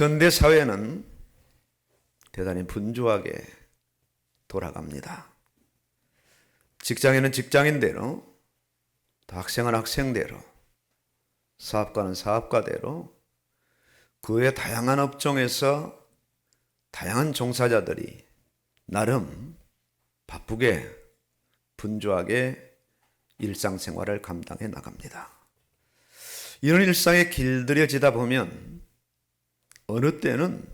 현대 사회는 대단히 분주하게 돌아갑니다. 직장인은 직장인대로, 또 학생은 학생대로, 사업가는 사업가대로 그 외 다양한 업종에서 다양한 종사자들이 나름 바쁘게 분주하게 일상생활을 감당해 나갑니다. 이런 일상에 길들여지다 보면 어느 때는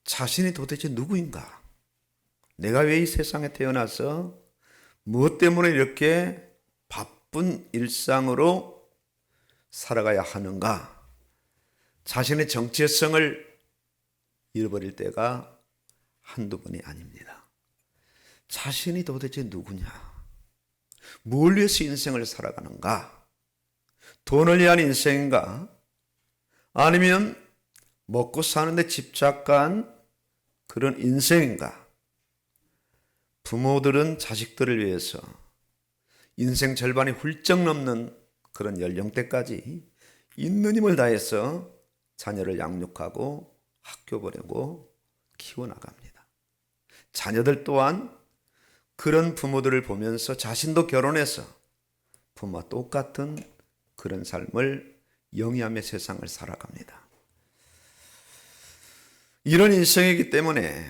자신이 도대체 누구인가? 내가 왜 이 세상에 태어나서 무엇 때문에 이렇게 바쁜 일상으로 살아가야 하는가? 자신의 정체성을 잃어버릴 때가 한두 번이 아닙니다. 자신이 도대체 누구냐? 뭘 위해서 인생을 살아가는가? 돈을 위한 인생인가? 아니면 먹고 사는데 집착한 그런 인생인가? 부모들은 자식들을 위해서 인생 절반이 훌쩍 넘는 그런 연령대까지 있는 힘을 다해서 자녀를 양육하고 학교 보내고 키워나갑니다. 자녀들 또한 그런 부모들을 보면서 자신도 결혼해서 부모와 똑같은 그런 삶을 영위하며 세상을 살아갑니다. 이런 인생이기 때문에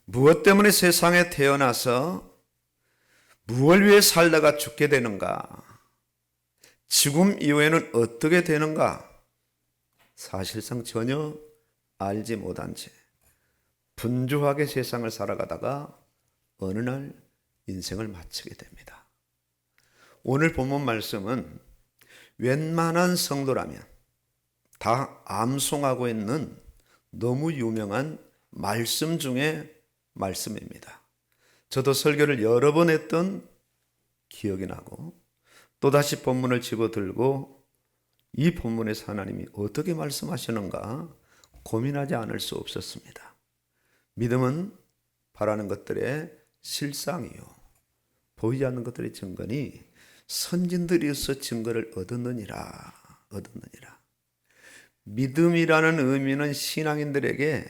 무엇 때문에 세상에 태어나서 무엇을 위해 살다가 죽게 되는가? 죽음 이후에는 어떻게 되는가? 사실상 전혀 알지 못한 채 분주하게 세상을 살아가다가 어느 날 인생을 마치게 됩니다. 오늘 본문 말씀은 웬만한 성도라면 다 암송하고 있는 너무 유명한 말씀 중에 말씀입니다. 저도 설교를 여러 번 했던 기억이 나고 또다시 본문을 집어들고 이 본문에서 하나님이 어떻게 말씀하시는가 고민하지 않을 수 없었습니다. 믿음은 바라는 것들의 실상이요 보이지 않는 것들의 증거니 선진들이어서 증거를 얻었느니라. 믿음이라는 의미는 신앙인들에게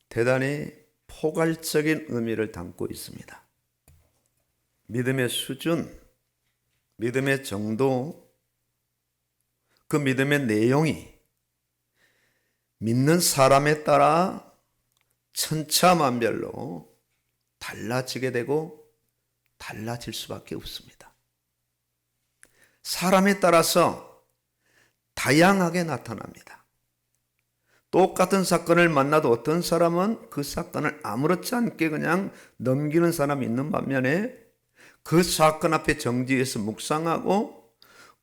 대단히 포괄적인 의미를 담고 있습니다. 믿음의 수준, 믿음의 정도, 그 믿음의 내용이 믿는 사람에 따라 천차만별로 달라지게 되고 달라질 수밖에 없습니다. 사람에 따라서 다양하게 나타납니다. 똑같은 사건을 만나도 어떤 사람은 그 사건을 아무렇지 않게 그냥 넘기는 사람이 있는 반면에 그 사건 앞에 정지해서 묵상하고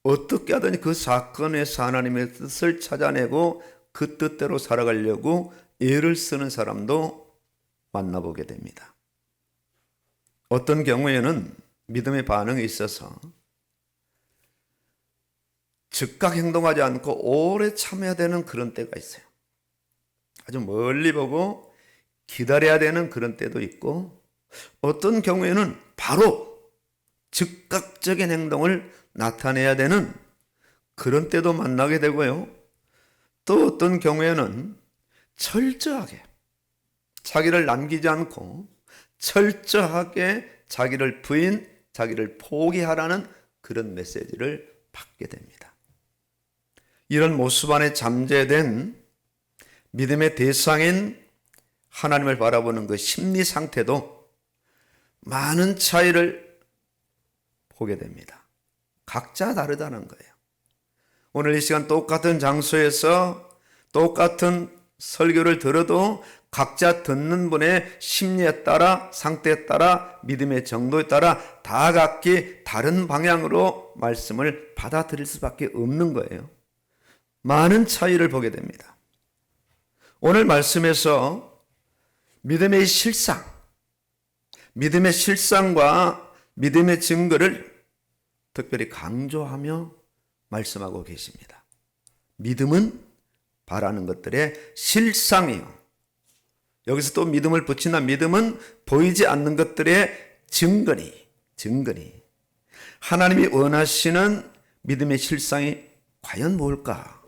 어떻게 하든지 그 사건에서 하나님의 뜻을 찾아내고 그 뜻대로 살아가려고 애를 쓰는 사람도 만나보게 됩니다. 어떤 경우에는 믿음의 반응에 있어서 즉각 행동하지 않고 오래 참아야 되는 그런 때가 있어요. 아주 멀리 보고 기다려야 되는 그런 때도 있고 어떤 경우에는 바로 즉각적인 행동을 나타내야 되는 그런 때도 만나게 되고요. 또 어떤 경우에는 철저하게 자기를 남기지 않고 철저하게 자기를 자기를 포기하라는 그런 메시지를 받게 됩니다. 이런 모습 안에 잠재된 믿음의 대상인 하나님을 바라보는 그 심리 상태도 많은 차이를 보게 됩니다. 각자 다르다는 거예요. 오늘 이 시간 똑같은 장소에서 똑같은 설교를 들어도 각자 듣는 분의 심리에 따라 상태에 따라 믿음의 정도에 따라 다 각기 다른 방향으로 말씀을 받아들일 수밖에 없는 거예요. 많은 차이를 보게 됩니다. 오늘 말씀에서 믿음의 실상, 믿음의 실상과 믿음의 증거를 특별히 강조하며 말씀하고 계십니다. 믿음은 바라는 것들의 실상이요. 여기서 또 믿음을 붙인다. 믿음은 보이지 않는 것들의 증거니. 하나님이 원하시는 믿음의 실상이 과연 뭘까?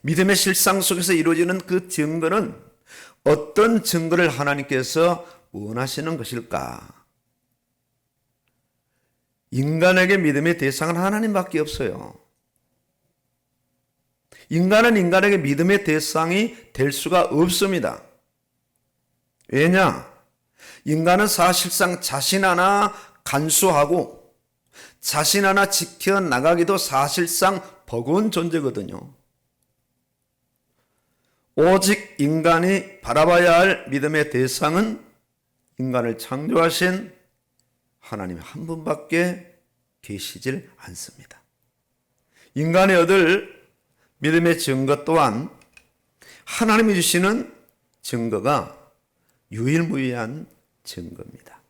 믿음의 실상 속에서 이루어지는 그 증거는 어떤 증거를 하나님께서 원하시는 것일까? 인간에게 믿음의 대상은 하나님밖에 없어요. 인간은 인간에게 믿음의 대상이 될 수가 없습니다. 왜냐? 인간은 사실상 자신 하나 간수하고 자신 하나 지켜나가기도 사실상 버거운 존재거든요. 오직 인간이 바라봐야 할 믿음의 대상은 인간을 창조하신 하나님 한 분밖에 계시질 않습니다. 인간이 얻을 믿음의 증거 또한 하나님이 주시는 증거가 유일무이한 증거입니다.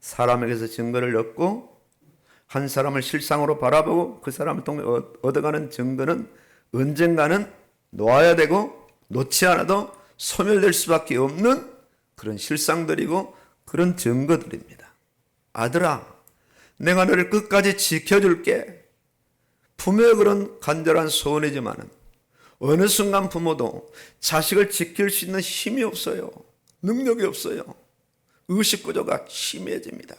사람에게서 증거를 얻고 한 사람을 실상으로 바라보고 그 사람을 통해 얻어가는 증거는 언젠가는 놓아야 되고 놓지 않아도 소멸될 수밖에 없는 그런 실상들이고 그런 증거들입니다. 아들아, 내가 너를 끝까지 지켜줄게. 부모의 그런 간절한 소원이지만은 어느 순간 부모도 자식을 지킬 수 있는 힘이 없어요. 능력이 없어요. 의식구조가 심해집니다.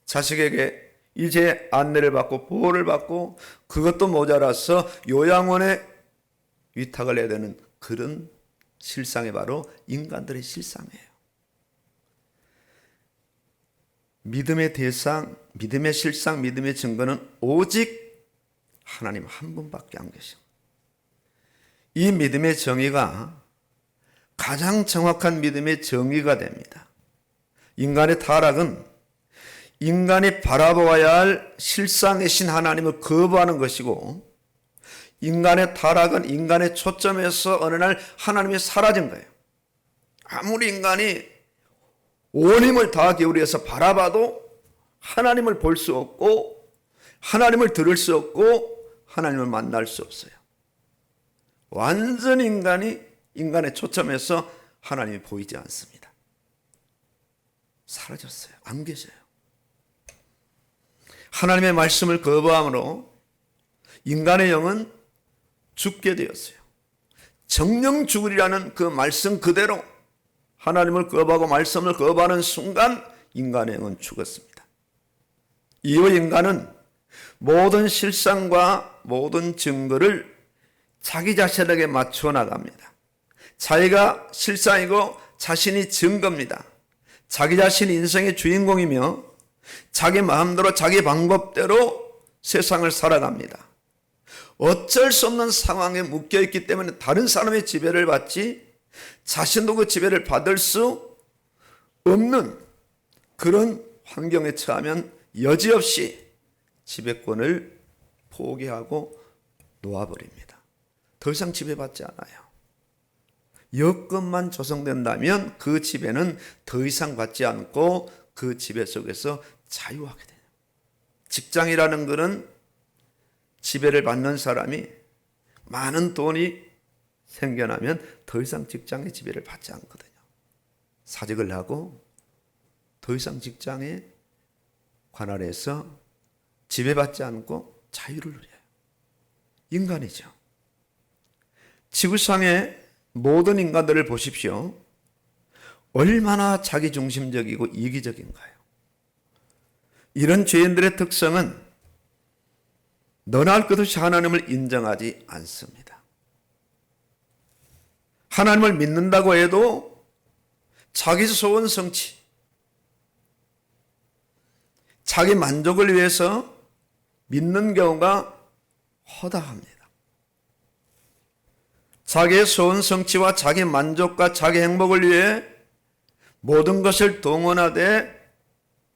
자식에게 이제 안내를 받고 보호를 받고 그것도 모자라서 요양원에 위탁을 해야 되는 그런 실상이 바로 인간들의 실상이에요. 믿음의 대상, 믿음의 실상, 믿음의 증거는 오직 하나님 한 분밖에 안 계셔. 이 믿음의 정의가 가장 정확한 믿음의 정의가 됩니다. 인간의 타락은 인간이 바라보아야 할 실상이신 하나님을 거부하는 것이고 인간의 타락은 인간의 초점에서 어느 날 하나님이 사라진 거예요. 아무리 인간이 온 힘을 다 기울여서 바라봐도 하나님을 볼 수 없고 하나님을 들을 수 없고 하나님을 만날 수 없어요. 완전 인간의 초점에서 하나님이 보이지 않습니다. 사라졌어요. 안 계셔요. 하나님의 말씀을 거부함으로 인간의 영은 죽게 되었어요. 정령 죽으리라는 그 말씀 그대로 하나님을 거부하고 말씀을 거부하는 순간 인간의 영은 죽었습니다. 이후 인간은 모든 실상과 모든 증거를 자기 자신에게 맞춰 나갑니다. 자기가 실상이고 자신이 증거입니다. 자기 자신이 인생의 주인공이며 자기 마음대로 자기 방법대로 세상을 살아갑니다. 어쩔 수 없는 상황에 묶여있기 때문에 다른 사람의 지배를 받지 자신도 그 지배를 받을 수 없는 그런 환경에 처하면 여지없이 지배권을 포기하고 놓아버립니다. 더 이상 지배받지 않아요. 여건만 조성된다면 그 지배는 더 이상 받지 않고 그 지배 속에서 자유하게 돼요. 직장이라는 것은 지배를 받는 사람이 많은 돈이 생겨나면 더 이상 직장의 지배를 받지 않거든요. 사직을 하고 더 이상 직장에 관할해서 지배받지 않고 자유를 누려요. 인간이죠. 지구상의 모든 인간들을 보십시오. 얼마나 자기중심적이고 이기적인가요? 이런 죄인들의 특성은 너나 할 것 없이 하나님을 인정하지 않습니다. 하나님을 믿는다고 해도 자기 소원 성취, 자기 만족을 위해서 믿는 경우가 허다합니다. 자기의 소원 성취와 자기 만족과 자기 행복을 위해 모든 것을 동원하되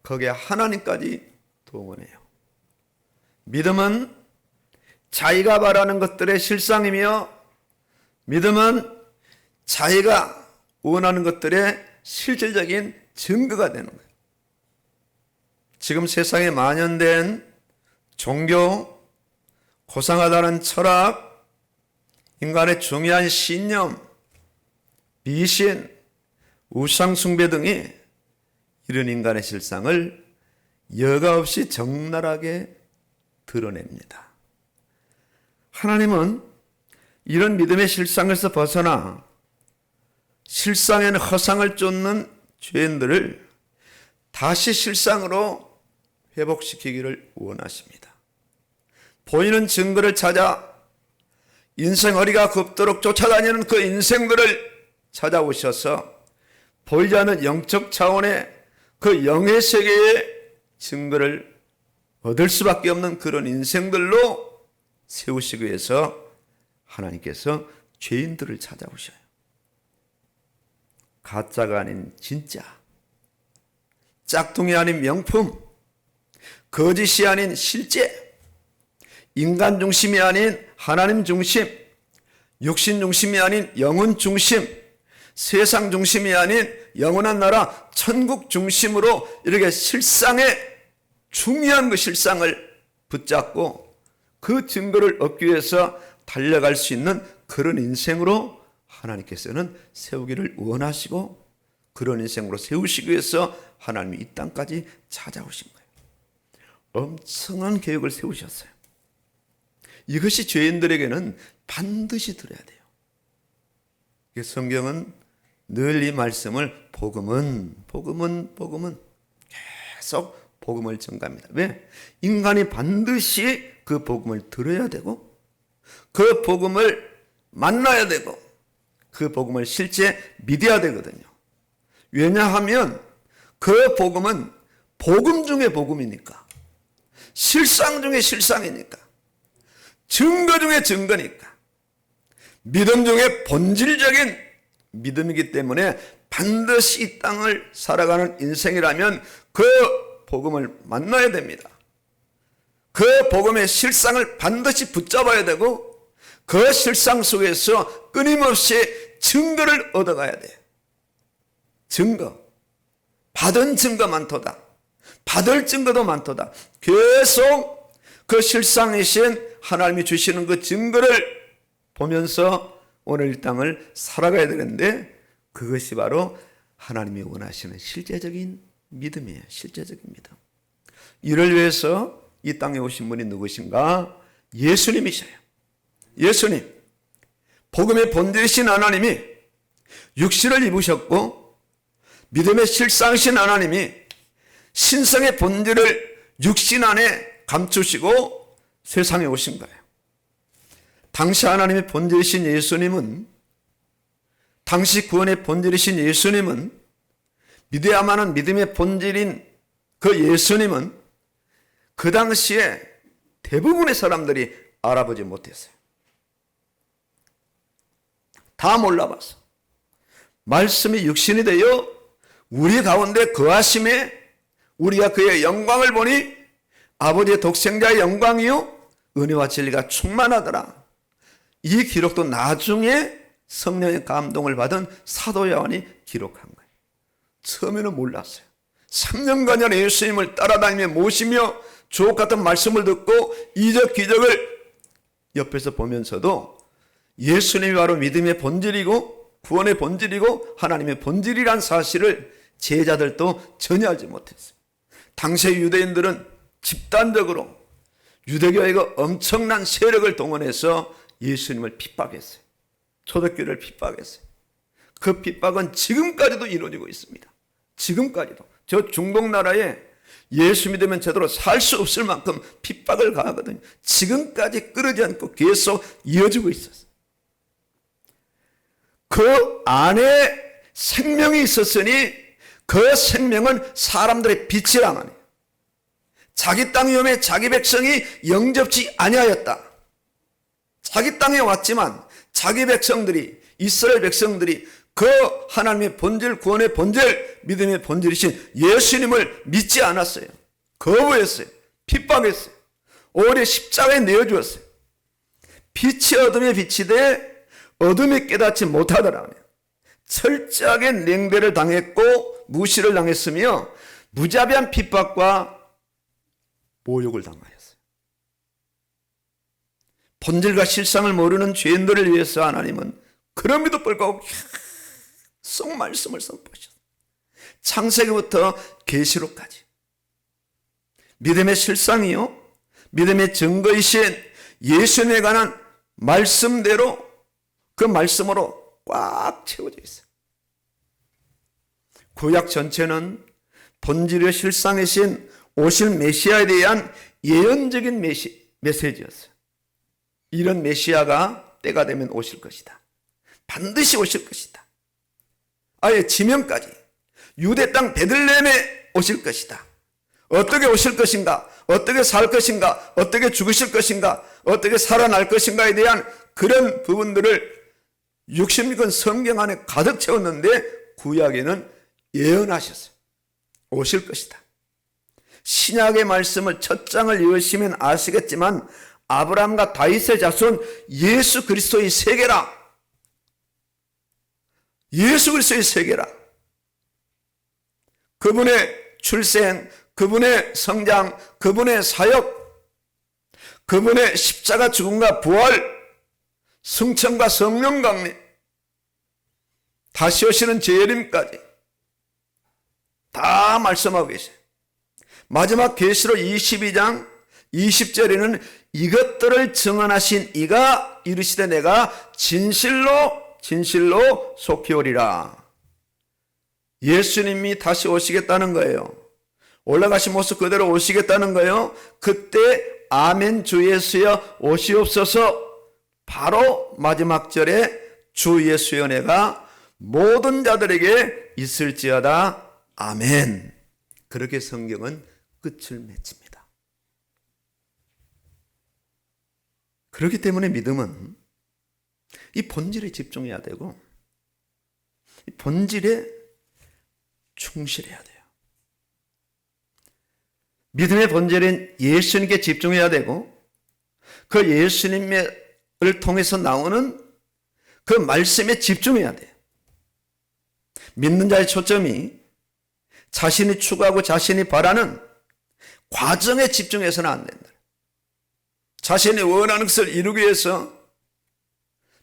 거기에 하나님까지 동원해요. 믿음은 자기가 바라는 것들의 실상이며 믿음은 자기가 원하는 것들의 실질적인 증거가 되는 거예요. 지금 세상에 만연된 종교, 고상하다는 철학, 인간의 중요한 신념, 미신, 우상숭배 등이 이런 인간의 실상을 여과 없이 적나라하게 드러냅니다. 하나님은 이런 믿음의 실상에서 벗어나 실상에는 허상을 쫓는 죄인들을 다시 실상으로 회복시키기를 원하십니다. 보이는 증거를 찾아 인생 허리가 굽도록 쫓아다니는 그 인생들을 찾아오셔서 보이지 않는 영적 차원의 그 영의 세계의 증거를 얻을 수밖에 없는 그런 인생들로 세우시기 위해서 하나님께서 죄인들을 찾아오셔요. 가짜가 아닌 진짜, 짝퉁이 아닌 명품, 거짓이 아닌 실제, 인간 중심이 아닌 하나님 중심, 육신 중심이 아닌 영혼 중심, 세상 중심이 아닌 영원한 나라 천국 중심으로 이렇게 실상의 중요한 그 실상을 붙잡고 그 증거를 얻기 위해서 달려갈 수 있는 그런 인생으로 하나님께서는 세우기를 원하시고 그런 인생으로 세우시기 위해서 하나님이 이 땅까지 찾아오신 거예요. 엄청난 계획을 세우셨어요. 이것이 죄인들에게는 반드시 들어야 돼요. 성경은 늘 이 말씀을 복음은 계속 복음을 전가합니다. 왜? 인간이 반드시 그 복음을 들어야 되고 그 복음을 만나야 되고 그 복음을 실제 믿어야 되거든요. 왜냐하면 그 복음은 복음 중에 복음이니까, 실상 중에 실상이니까, 증거 중에 증거니까, 믿음 중에 본질적인 믿음이기 때문에 반드시 이 땅을 살아가는 인생이라면 그 복음을 만나야 됩니다. 그 복음의 실상을 반드시 붙잡아야 되고 그 실상 속에서 끊임없이 증거를 얻어가야 돼요. 증거. 받은 증거 많도다. 받을 증거도 많도다. 계속 그 실상이신 하나님이 주시는 그 증거를 보면서 오늘 이 땅을 살아가야 되는데 그것이 바로 하나님이 원하시는 실제적인 믿음이에요. 실제적인 믿음. 이를 위해서 이 땅에 오신 분이 누구신가? 예수님이셔요. 예수님. 복음의 본질이신 하나님이 육신을 입으셨고 믿음의 실상이신 하나님이 신성의 본질을 육신 안에 감추시고 세상에 오신 거예요. 당시 하나님의 본질이신 예수님은, 당시 구원의 본질이신 예수님은, 믿어야만 하는 믿음의 본질인 그 예수님은 그 당시에 대부분의 사람들이 알아보지 못했어요. 다 몰라봤어. 말씀이 육신이 되어 우리 가운데 거하심에 우리가 그의 영광을 보니 아버지의 독생자의 영광이요 은혜와 진리가 충만하더라. 이 기록도 나중에 성령의 감동을 받은 사도 요한이 기록한 거예요. 처음에는 몰랐어요. 3년간 예수님을 따라다니며 모시며 주옥 같은 말씀을 듣고 이적 기적을 옆에서 보면서도 예수님이 바로 믿음의 본질이고 구원의 본질이고 하나님의 본질이란 사실을 제자들도 전혀 알지 못했어요. 당시의 유대인들은 집단적으로 유대교회가 엄청난 세력을 동원해서 예수님을 핍박했어요. 초대교회를 핍박했어요. 그 핍박은 지금까지도 이루어지고 있습니다. 지금까지도. 저 중동 나라에 예수 믿으면 제대로 살 수 없을 만큼 핍박을 가하거든요. 지금까지 끊이지 않고 계속 이어지고 있었어요. 그 안에 생명이 있었으니 그 생명은 사람들의 빛이란 말이에요. 자기 땅이 오매 자기 백성이 영접지 아니하였다. 자기 땅에 왔지만 자기 백성들이, 이스라엘 백성들이 그 하나님의 본질, 구원의 본질, 믿음의 본질이신 예수님을 믿지 않았어요. 거부했어요. 핍박했어요. 오히려 십자가에 내어주었어요. 빛이 어둠에 비치되 어둠이 깨닫지 못하더라. 철저하게 냉대를 당했고 무시를 당했으며 무자비한 핍박과 모욕을 당하였어요. 본질과 실상을 모르는 죄인들을 위해서 하나님은 그럼에도 불구하고 계속 말씀을 선포하셨어요. 창세기부터 계시록까지 믿음의 실상이요 믿음의 증거이신 예수님에 관한 말씀대로 그 말씀으로 꽉 채워져 있어요. 구약 전체는 본질의 실상이신 오실 메시아에 대한 예언적인 메시지였어요. 이런 메시아가 때가 되면 오실 것이다. 반드시 오실 것이다. 아예 지명까지 유대 땅 베들레헴에 오실 것이다. 어떻게 오실 것인가, 어떻게 살 것인가, 어떻게 죽으실 것인가, 어떻게 살아날 것인가에 대한 그런 부분들을 60권 성경 안에 가득 채웠는데 구약에는 예언하셨어요. 오실 것이다. 신약의 말씀을 첫 장을 읽으시면 아시겠지만 아브라함과 다윗의 자손 예수 그리스도의 세계라. 예수 그리스도의 세계라. 그분의 출생, 그분의 성장, 그분의 사역, 그분의 십자가 죽음과 부활, 승천과 성령 강림, 다시 오시는 재림까지 다 말씀하고 계세요. 마지막 계시록 22장 20절에는 이것들을 증언하신 이가 이르시되 내가 진실로 속히 오리라. 예수님이 다시 오시겠다는 거예요. 올라가신 모습 그대로 오시겠다는 거예요. 그때 아멘 주 예수여 오시옵소서. 바로 마지막 절에 주 예수의 은혜가 모든 자들에게 있을지어다. 아멘. 그렇게 성경은 끝을 맺습니다. 그렇기 때문에 믿음은 이 본질에 집중해야 되고 이 본질에 충실해야 돼요. 믿음의 본질은 예수님께 집중해야 되고 그 예수님을 통해서 나오는 그 말씀에 집중해야 돼요. 믿는 자의 초점이 자신이 추구하고 자신이 바라는 과정에 집중해서는 안 된다. 자신이 원하는 것을 이루기 위해서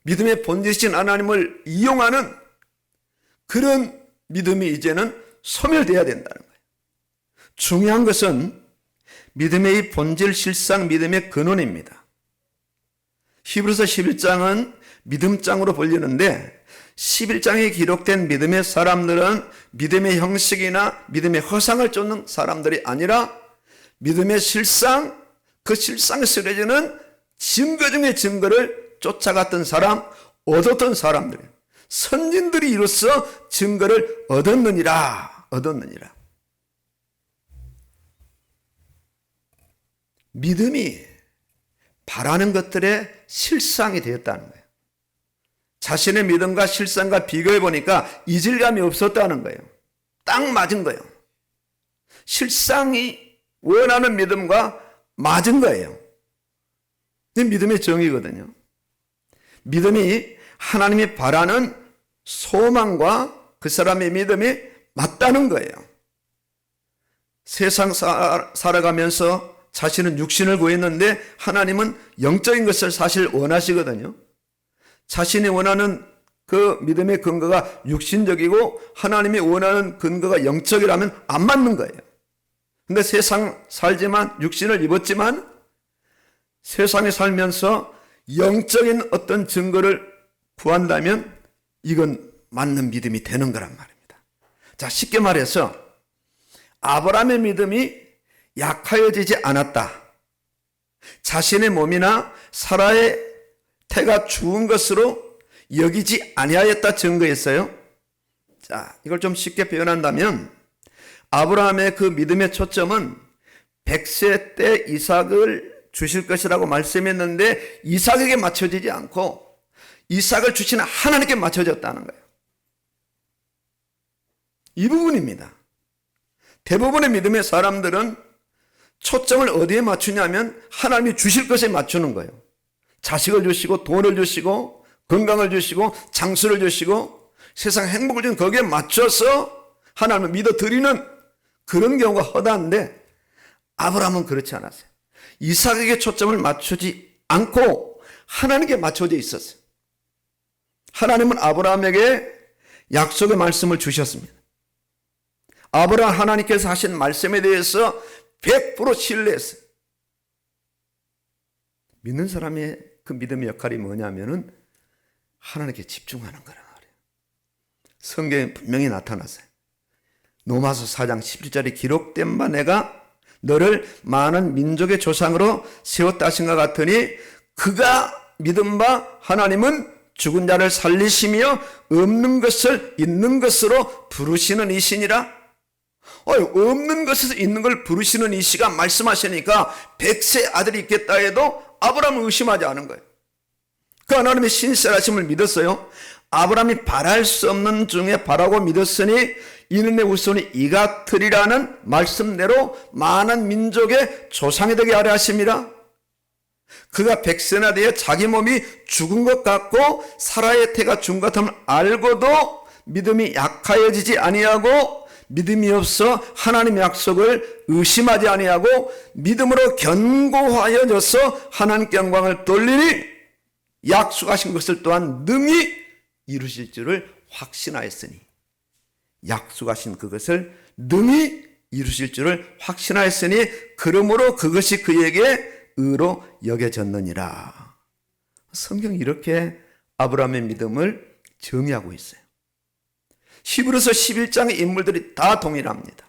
믿음의 본질이신 하나님을 이용하는 그런 믿음이 이제는 소멸되어야 된다는 거예요. 중요한 것은 믿음의 이 본질 실상 믿음의 근원입니다. 히브리서 11장은 믿음장으로 불리는데 11장에 기록된 믿음의 사람들은 믿음의 형식이나 믿음의 허상을 쫓는 사람들이 아니라 믿음의 실상, 그 실상에 쓰여지는 증거 중의 증거를 쫓아갔던 사람, 얻었던 사람들, 선진들이 이로써 증거를 얻었느니라. 믿음이 바라는 것들의 실상이 되었다는 거예요. 자신의 믿음과 실상과 비교해 보니까 이질감이 없었다는 거예요. 딱 맞은 거예요. 실상이 원하는 믿음과 맞은 거예요. 이게 믿음의 정의거든요. 믿음이 하나님이 바라는 소망과 그 사람의 믿음이 맞다는 거예요. 세상 살아가면서 자신은 육신을 구했는데 하나님은 영적인 것을 사실 원하시거든요. 자신이 원하는 그 믿음의 근거가 육신적이고 하나님이 원하는 근거가 영적이라면 안 맞는 거예요. 근데 세상 살지만 육신을 입었지만 세상에 살면서 영적인 어떤 증거를 구한다면 이건 맞는 믿음이 되는 거란 말입니다. 자, 쉽게 말해서 아브라함의 믿음이 약하여지지 않았다. 자신의 몸이나 사라의 태가 죽은 것으로 여기지 아니하였다 증거했어요. 자, 이걸 좀 쉽게 표현한다면 아브라함의 그 믿음의 초점은 100세 때 이삭을 주실 것이라고 말씀했는데 이삭에게 맞춰지지 않고 이삭을 주시는 하나님께 맞춰졌다는 거예요. 이 부분입니다. 대부분의 믿음의 사람들은 초점을 어디에 맞추냐면 하나님이 주실 것에 맞추는 거예요. 자식을 주시고 돈을 주시고 건강을 주시고 장수를 주시고 세상 행복을 주는 거기에 맞춰서 하나님을 믿어드리는 그런 경우가 허다한데 아브라함은 그렇지 않았어요. 이삭에게 초점을 맞추지 않고 하나님께 맞춰져 있었어요. 하나님은 아브라함에게 약속의 말씀을 주셨습니다. 아브라함 하나님께서 하신 말씀에 대해서 100% 신뢰했어요. 믿는 사람의 그 믿음의 역할이 뭐냐면은 하나님께 집중하는 거란 말이에요. 성경에 분명히 나타났어요. 로마서 4장 11절에 기록된 바 내가 너를 많은 민족의 조상으로 세웠다 하신것 같으니 그가 믿은 바 하나님은 죽은 자를 살리시며 없는 것을 있는 것으로 부르시는 이시니라. 없는 것에서 있는 걸 부르시는 이시가 말씀하시니까 100세 아들이 있겠다 해도 아브라함은 의심하지 않은 거예요. 그 하나님의 신실하심을 믿었어요. 아브라함이 바랄 수 없는 중에 바라고 믿었으니 이는 내 후손이 이 같으리라는 말씀대로 많은 민족의 조상이 되게 하려 하심이라. 그가 100세나 되어 자기 몸이 죽은 것 같고 사라의 태가 죽은 것 같음을 알고도 믿음이 약하여지지 아니하고 믿음이 없어 하나님의 약속을 의심하지 아니하고 믿음으로 견고하여져서 하나님께 영광을 돌리니 약속하신 것을 또한 능히 이루실 줄을 확신하였으니, 약속하신 그것을 능히 이루실 줄을 확신하였으니 그러므로 그것이 그에게 의로 여겨졌느니라. 성경이 이렇게 아브라함의 믿음을 정의하고 있어요. 히브리서 11장의 인물들이 다 동일합니다.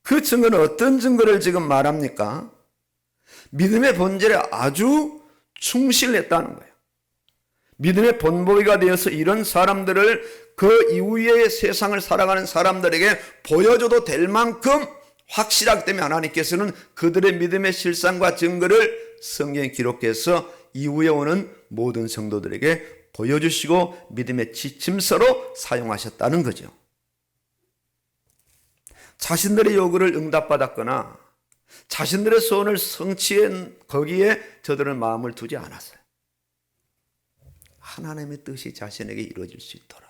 그 증거는 어떤 증거를 지금 말합니까? 믿음의 본질에 아주 충실했다는 거예요. 믿음의 본보기가 되어서 이런 사람들을 그 이후의 세상을 살아가는 사람들에게 보여줘도 될 만큼 확실하기 때문에 하나님께서는 그들의 믿음의 실상과 증거를 성경에 기록해서 이후에 오는 모든 성도들에게 보여주시고 믿음의 지침서로 사용하셨다는 거죠. 자신들의 요구를 응답받았거나 자신들의 소원을 성취한 거기에 저들은 마음을 두지 않았어요. 하나님의 뜻이 자신에게 이루어질 수 있도록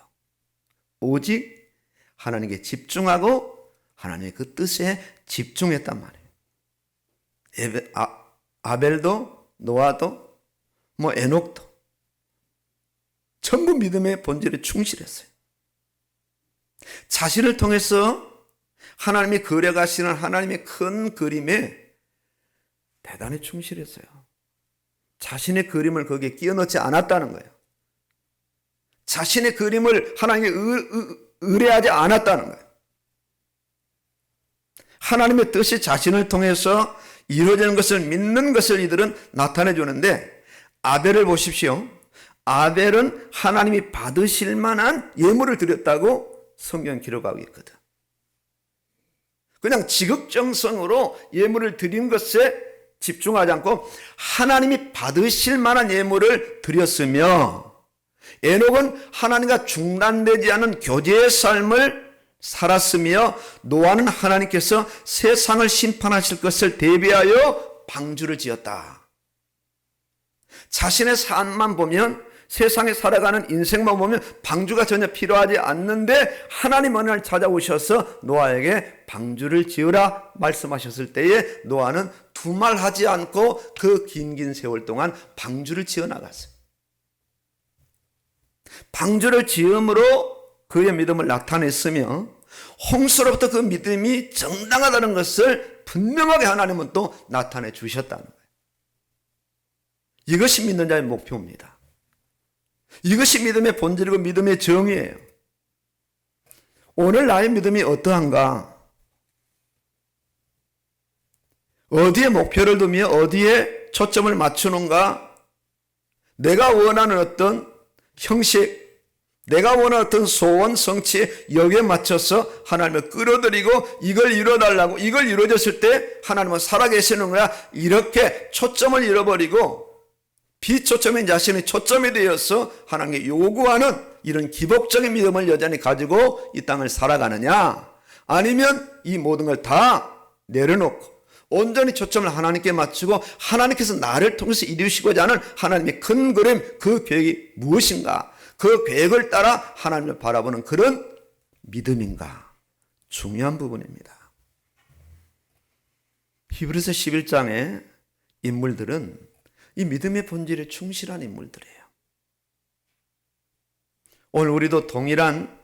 오직 하나님께 집중하고 하나님의 그 뜻에 집중했단 말이에요. 아벨도 노아도 에녹도 전부 믿음의 본질에 충실했어요. 자신을 통해서 하나님이 그려가시는 하나님의 큰 그림에 대단히 충실했어요. 자신의 그림을 거기에 끼워 넣지 않았다는 거예요. 자신의 그림을 하나님께 의뢰하지 않았다는 거예요. 하나님의 뜻이 자신을 통해서 이루어지는 것을 믿는 것을 이들은 나타내 주는데, 아벨을 보십시오. 아벨은 하나님이 받으실 만한 예물을 드렸다고 성경 기록하고 있거든. 그냥 지극정성으로 예물을 드린 것에 집중하지 않고 하나님이 받으실 만한 예물을 드렸으며, 에녹은 하나님과 중단되지 않은 교제의 삶을 살았으며, 노아는 하나님께서 세상을 심판하실 것을 대비하여 방주를 지었다. 자신의 삶만 보면, 세상에 살아가는 인생만 보면 방주가 전혀 필요하지 않는데 하나님 어느 날 찾아오셔서 노아에게 방주를 지으라 말씀하셨을 때에 노아는 두말하지 않고 그 긴 세월 동안 방주를 지어 나갔어요. 방주를 지음으로 그의 믿음을 나타냈으며, 홍수로부터 그 믿음이 정당하다는 것을 분명하게 하나님은 또 나타내 주셨다는 거예요. 이것이 믿는 자의 목표입니다. 이것이 믿음의 본질이고 믿음의 정의예요. 오늘 나의 믿음이 어떠한가? 어디에 목표를 두며 어디에 초점을 맞추는가? 내가 원하는 어떤 형식, 내가 원하는 어떤 소원, 성취, 여기에 맞춰서 하나님을 끌어들이고 이걸 이뤄달라고, 이걸 이루어졌을 때 하나님은 살아계시는 거야. 이렇게 초점을 잃어버리고 비초점인 자신이 초점이 되어서 하나님께 요구하는 이런 기복적인 믿음을 여전히 가지고 이 땅을 살아가느냐, 아니면 이 모든 걸 다 내려놓고 온전히 초점을 하나님께 맞추고 하나님께서 나를 통해서 이루시고자 하는 하나님의 큰 그림, 그 계획이 무엇인가, 그 계획을 따라 하나님을 바라보는 그런 믿음인가, 중요한 부분입니다. 히브리서 11장의 인물들은 이 믿음의 본질에 충실한 인물들이에요. 오늘 우리도 동일한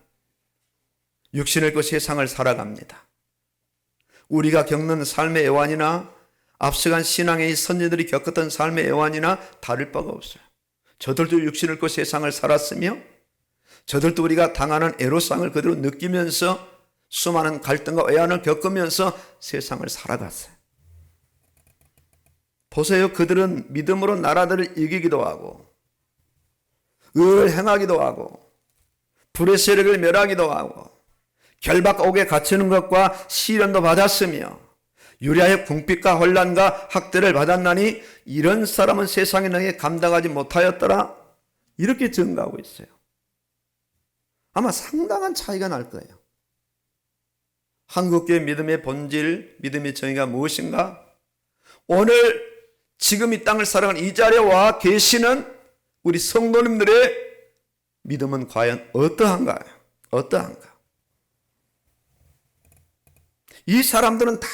육신의 그 세상을 살아갑니다. 우리가 겪는 삶의 애환이나 앞서간 신앙의 선지들이 겪었던 삶의 애환이나 다를 바가 없어요. 저들도 육신을 입고 세상을 살았으며 저들도 우리가 당하는 애로사항을 그대로 느끼면서 수많은 갈등과 외환을 겪으면서 세상을 살아갔어요. 보세요. 그들은 믿음으로 나라들을 이기기도 하고 의를 행하기도 하고 불의 세력을 멸하기도 하고 결박옥에 갇히는 것과 시련도 받았으며 유리아의 궁핍과 혼란과 학대를 받았나니 이런 사람은 세상에 능히 감당하지 못하였더라. 이렇게 증가하고 있어요. 아마 상당한 차이가 날 거예요. 한국교회 믿음의 본질, 믿음의 정의가 무엇인가? 오늘 지금 이 땅을 살아가는 이 자리에 와 계시는 우리 성도님들의 믿음은 과연 어떠한가요? 어떠한가? 이 사람들은 다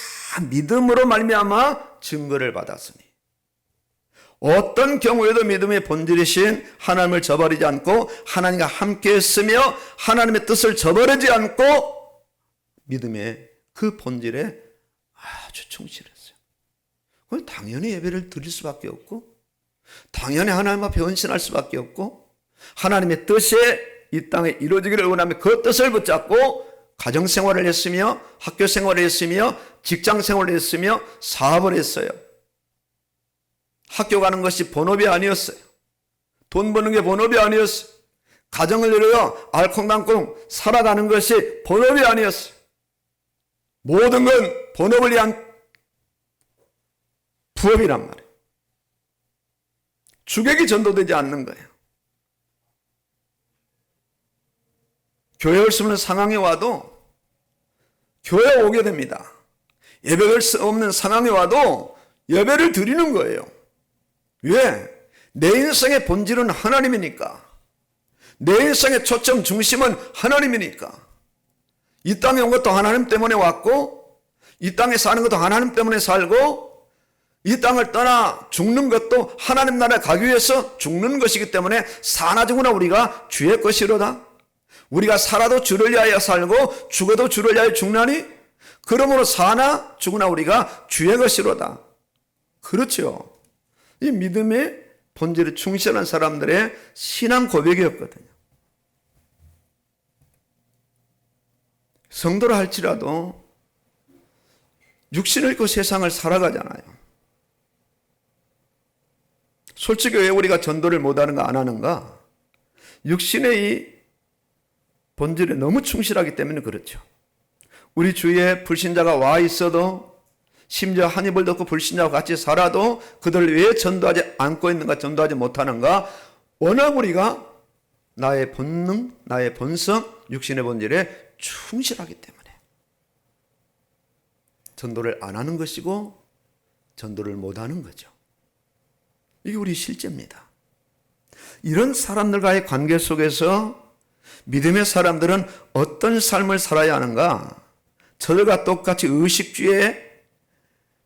믿음으로 말미암아 증거를 받았으니 어떤 경우에도 믿음의 본질이신 하나님을 저버리지 않고 하나님과 함께 했으며 하나님의 뜻을 저버리지 않고 믿음의 그 본질에 아주 충실했어요. 당연히 예배를 드릴 수밖에 없고 당연히 하나님 앞에 헌신할 수밖에 없고 하나님의 뜻이 이 땅에 이루어지기를 원하며 그 뜻을 붙잡고 가정생활을 했으며 학교생활을 했으며 직장생활을 했으며 사업을 했어요. 학교 가는 것이 본업이 아니었어요. 돈 버는 게 본업이 아니었어요. 가정을 이루어 알콩달콩 살아가는 것이 본업이 아니었어요. 모든 건 본업을 위한 부업이란 말이에요. 주객이 전도되지 않는 거예요. 교회 올 수 없는 상황에 와도 교회에 오게 됩니다. 예배를 수 없는 상황에 와도 예배를 드리는 거예요. 왜? 내 인생의 본질은 하나님이니까. 내 인생의 초점 중심은 하나님이니까. 이 땅에 온 것도 하나님 때문에 왔고 이 땅에 사는 것도 하나님 때문에 살고 이 땅을 떠나 죽는 것도 하나님 나라에 가기 위해서 죽는 것이기 때문에 사나 죽으나 우리가 주의 것이로다. 우리가 살아도 주를 위하여 살고 죽어도 주를 위하여 죽나니 그러므로 사나 죽으나 우리가 주의 것이로다. 그렇죠. 이 믿음의 본질에 충실한 사람들의 신앙 고백이었거든요. 성도라 할지라도 육신을 입고 세상을 살아가잖아요. 솔직히 왜 우리가 전도를 못하는가 안 하는가? 육신의 이 본질에 너무 충실하기 때문에 그렇죠. 우리 주위에 불신자가 와 있어도 심지어 한 입을 덮고 불신자와 같이 살아도 그들을 왜 전도하지 않고 있는가, 전도하지 못하는가? 워낙 우리가 나의 본능, 나의 본성, 육신의 본질에 충실하기 때문에 전도를 안 하는 것이고 전도를 못하는 거죠. 이게 우리 실제입니다. 이런 사람들과의 관계 속에서 믿음의 사람들은 어떤 삶을 살아야 하는가? 저들과 똑같이 의식주의에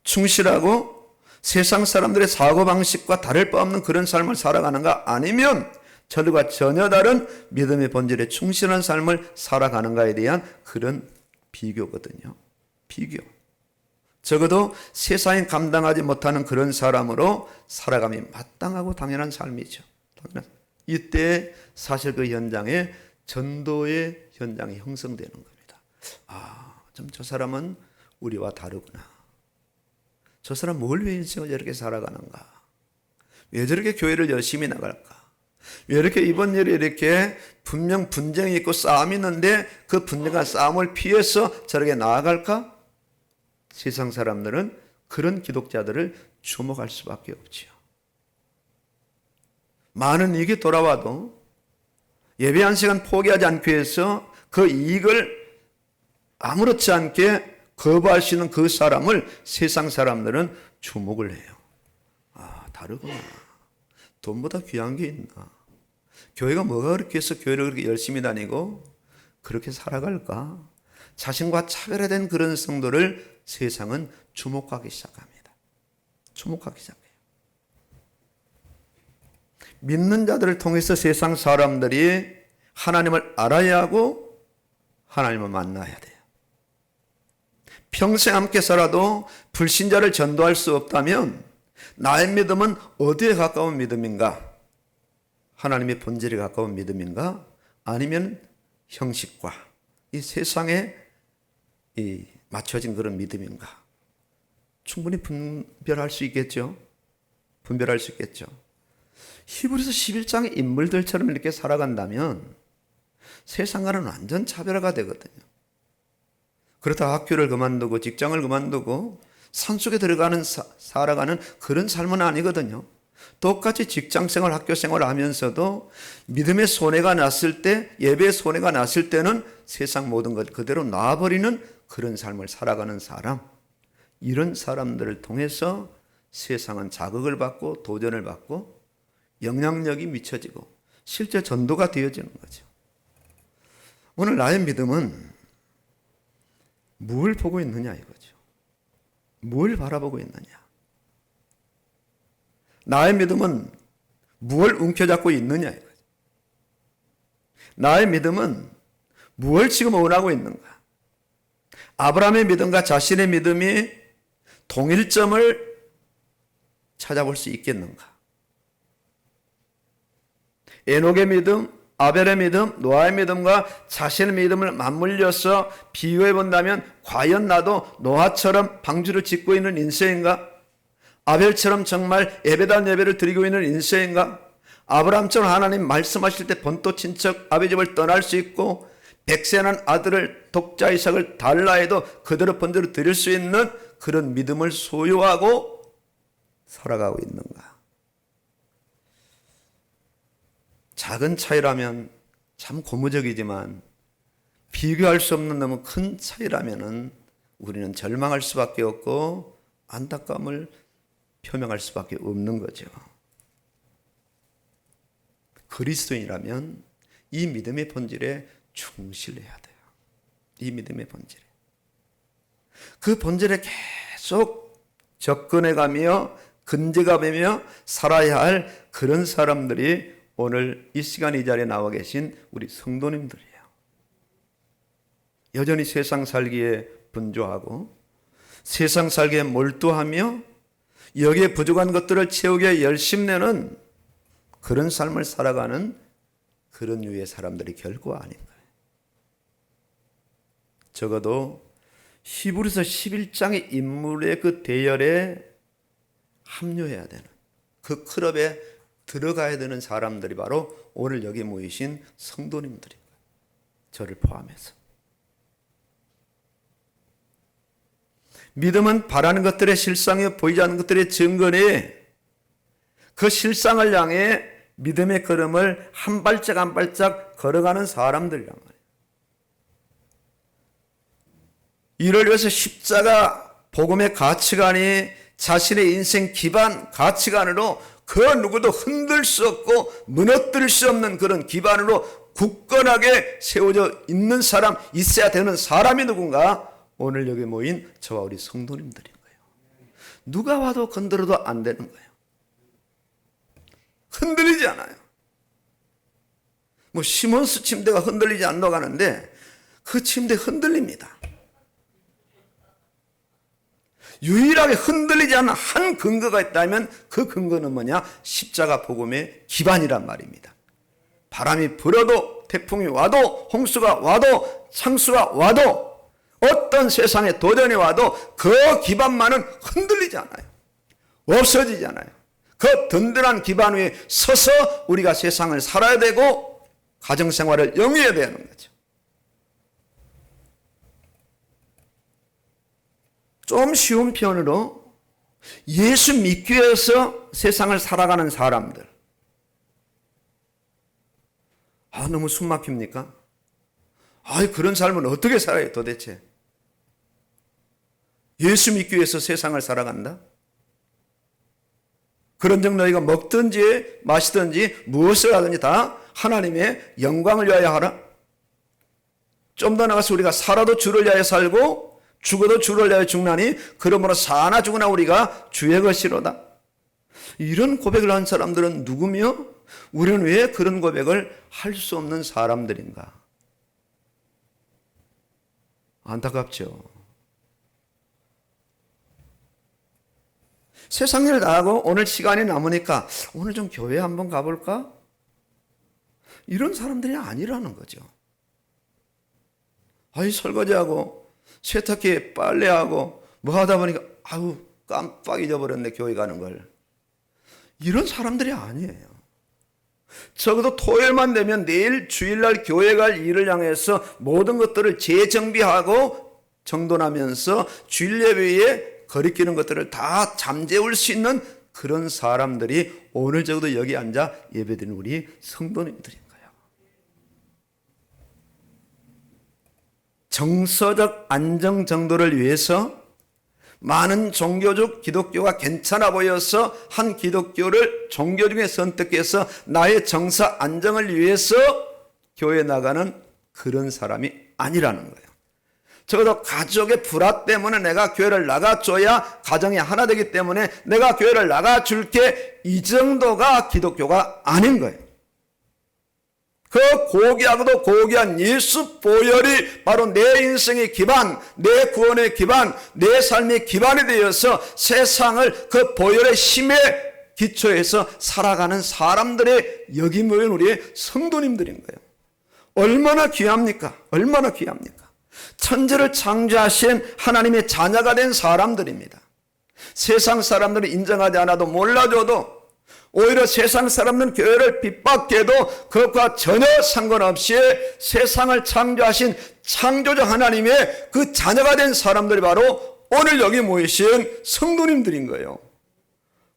충실하고 세상 사람들의 사고방식과 다를 바 없는 그런 삶을 살아가는가? 아니면 저들과 전혀 다른 믿음의 본질에 충실한 삶을 살아가는가에 대한 그런 비교거든요. 비교. 적어도 세상이 감당하지 못하는 그런 사람으로 살아감이 마땅하고 당연한 삶이죠. 이때 사실 그 현장에 전도의 현장이 형성되는 겁니다. 좀 저 사람은 우리와 다르구나. 저 사람 뭘 위해 인생을 저렇게 살아가는가? 왜 저렇게 교회를 열심히 나갈까? 왜 이렇게 이번 일에 이렇게 분명 분쟁이 있고 싸움이 있는데 그 분쟁과 싸움을 피해서 저렇게 나아갈까? 세상 사람들은 그런 기독자들을 주목할 수밖에 없지요. 많은 이익이 돌아와도 예배 한 시간 포기하지 않기 위해서 그 이익을 아무렇지 않게 거부할 수 있는 그 사람을 세상 사람들은 주목을 해요. 다르구나. 돈보다 귀한 게 있나? 교회가 뭐가 그렇게 해서 교회를 그렇게 열심히 다니고 그렇게 살아갈까? 자신과 차별화된 그런 성도를 세상은 주목하기 시작합니다. 주목하기 시작해요. 믿는 자들을 통해서 세상 사람들이 하나님을 알아야 하고 하나님을 만나야 돼요. 평생 함께 살아도 불신자를 전도할 수 없다면 나의 믿음은 어디에 가까운 믿음인가? 하나님의 본질에 가까운 믿음인가? 아니면 형식과 이 세상에 맞춰진 그런 믿음인가? 충분히 분별할 수 있겠죠. 분별할 수 있겠죠. 히브리서 11장의 인물들처럼 이렇게 살아간다면 세상과는 완전 차별화가 되거든요. 그러다 학교를 그만두고 직장을 그만두고 산속에 들어가는 살아가는 그런 삶은 아니거든요. 똑같이 직장생활, 학교생활을 하면서도 믿음의 손해가 났을 때, 예배의 손해가 났을 때는 세상 모든 것 그대로 놔버리는 그런 삶을 살아가는 사람, 이런 사람들을 통해서 세상은 자극을 받고 도전을 받고 영향력이 미쳐지고 실제 전도가 되어지는 거죠. 오늘 나의 믿음은 뭘 보고 있느냐 이거죠. 뭘 바라보고 있느냐. 나의 믿음은 무엇을 움켜잡고 있느냐 이거죠. 나의 믿음은 무엇을 지금 원하고 있는가. 아브라함의 믿음과 자신의 믿음이 동일점을 찾아볼 수 있겠는가. 에녹의 믿음, 아벨의 믿음, 노아의 믿음과 자신의 믿음을 맞물려서 비교해 본다면 과연 나도 노아처럼 방주를 짓고 있는 인생인가? 아벨처럼 정말 예배단 예배를 드리고 있는 인생인가? 아브라함처럼 하나님 말씀하실 때 본토 친척 아비 집을 떠날 수 있고 백세난 아들을 독자 이삭을 달라 해도 그대로 번대로 드릴 수 있는 그런 믿음을 소유하고 살아가고 있는가? 작은 차이라면 참 고무적이지만 비교할 수 없는 너무 큰 차이라면 우리는 절망할 수밖에 없고 안타까움을 표명할 수밖에 없는 거죠. 그리스도인이라면 이 믿음의 본질에 충실해야 돼요. 이 믿음의 본질에. 그 본질에 계속 접근해가며 근제가며 살아야 할 그런 사람들이 오늘 이 시간 이 자리에 나와 계신 우리 성도님들이에요. 여전히 세상 살기에 분주하고 세상 살기에 몰두하며 여기에 부족한 것들을 채우기에 열심내는 그런 삶을 살아가는 그런 류의 사람들이 결코 아닌 거예요. 적어도 히브리서 11장의 인물의 그 대열에 합류해야 되는 그 클럽에 들어가야 되는 사람들이 바로 오늘 여기 모이신 성도님들인 거예요. 저를 포함해서. 믿음은 바라는 것들의 실상이요 보이지 않는 것들의 증거니 그 실상을 향해 믿음의 걸음을 한 발짝 한 발짝 걸어가는 사람들이란 말이에요. 이를 위해서 십자가 복음의 가치관이 자신의 인생 기반 가치관으로 그 누구도 흔들 수 없고 무너뜨릴 수 없는 그런 기반으로 굳건하게 세워져 있는 사람, 있어야 되는 사람이 누군가? 오늘 여기 모인 저와 우리 성도님들인 거예요. 누가 와도 건드려도 안 되는 거예요. 흔들리지 않아요. 뭐 시몬스 침대가 흔들리지 않는다고 하는데 그 침대 흔들립니다. 유일하게 흔들리지 않는 한 근거가 있다면 그 근거는 뭐냐? 십자가 복음의 기반이란 말입니다. 바람이 불어도 태풍이 와도 홍수가 와도 창수가 와도 어떤 세상의 도전이 와도 그 기반만은 흔들리지 않아요. 없어지지 않아요. 그 든든한 기반 위에 서서 우리가 세상을 살아야 되고 가정생활을 영위해야 되는 거죠. 좀 쉬운 편으로 예수 믿기 위해서 세상을 살아가는 사람들. 너무 숨 막힙니까? 그런 삶은 어떻게 살아요 도대체? 예수 믿기 위해서 세상을 살아간다? 그런즉 너희가 먹든지 마시든지 무엇을 하든지 다 하나님의 영광을 위하여 하라. 좀 더 나가서 우리가 살아도 주를 위하여 살고 죽어도 주를 위하여 죽나니 그러므로 사나 죽으나 우리가 주의 것이로다. 이런 고백을 한 사람들은 누구며 우리는 왜 그런 고백을 할 수 없는 사람들인가? 안타깝죠. 세상 일 다 하고 오늘 시간이 남으니까 오늘 좀 교회 한번 가볼까? 이런 사람들이 아니라는 거죠. 아이, 설거지하고 세탁기에 빨래하고 뭐 하다 보니까 아우, 깜빡 잊어버렸네, 교회 가는 걸. 이런 사람들이 아니에요. 적어도 토요일만 되면 내일 주일날 교회 갈 일을 향해서 모든 것들을 재정비하고 정돈하면서 주일 예배에 거리끼는 것들을 다 잠재울 수 있는 그런 사람들이 오늘 적어도 여기 앉아 예배드리는 우리 성도님들인 거예요. 정서적 안정 정도를 위해서 많은 종교적 기독교가 괜찮아 보여서 한 기독교를 종교 중에 선택해서 나의 정서 안정을 위해서 교회에 나가는 그런 사람이 아니라는 거예요. 적어도 가족의 불화 때문에 내가 교회를 나가줘야 가정이 하나 되기 때문에 내가 교회를 나가줄게, 이 정도가 기독교가 아닌 거예요. 그 고귀하고도 고귀한 예수 보혈이 바로 내 인생의 기반, 내 구원의 기반, 내 삶의 기반이 되어서 세상을 그 보혈의 힘에 기초해서 살아가는 사람들의 여기 모인 우리의 성도님들인 거예요. 얼마나 귀합니까? 얼마나 귀합니까? 천지를 창조하신 하나님의 자녀가 된 사람들입니다. 세상 사람들은 인정하지 않아도 몰라줘도 오히려 세상 사람들은 교회를 핍박해도 그것과 전혀 상관없이 세상을 창조하신 창조주 하나님의 그 자녀가 된 사람들이 바로 오늘 여기 모이신 성도님들인 거예요.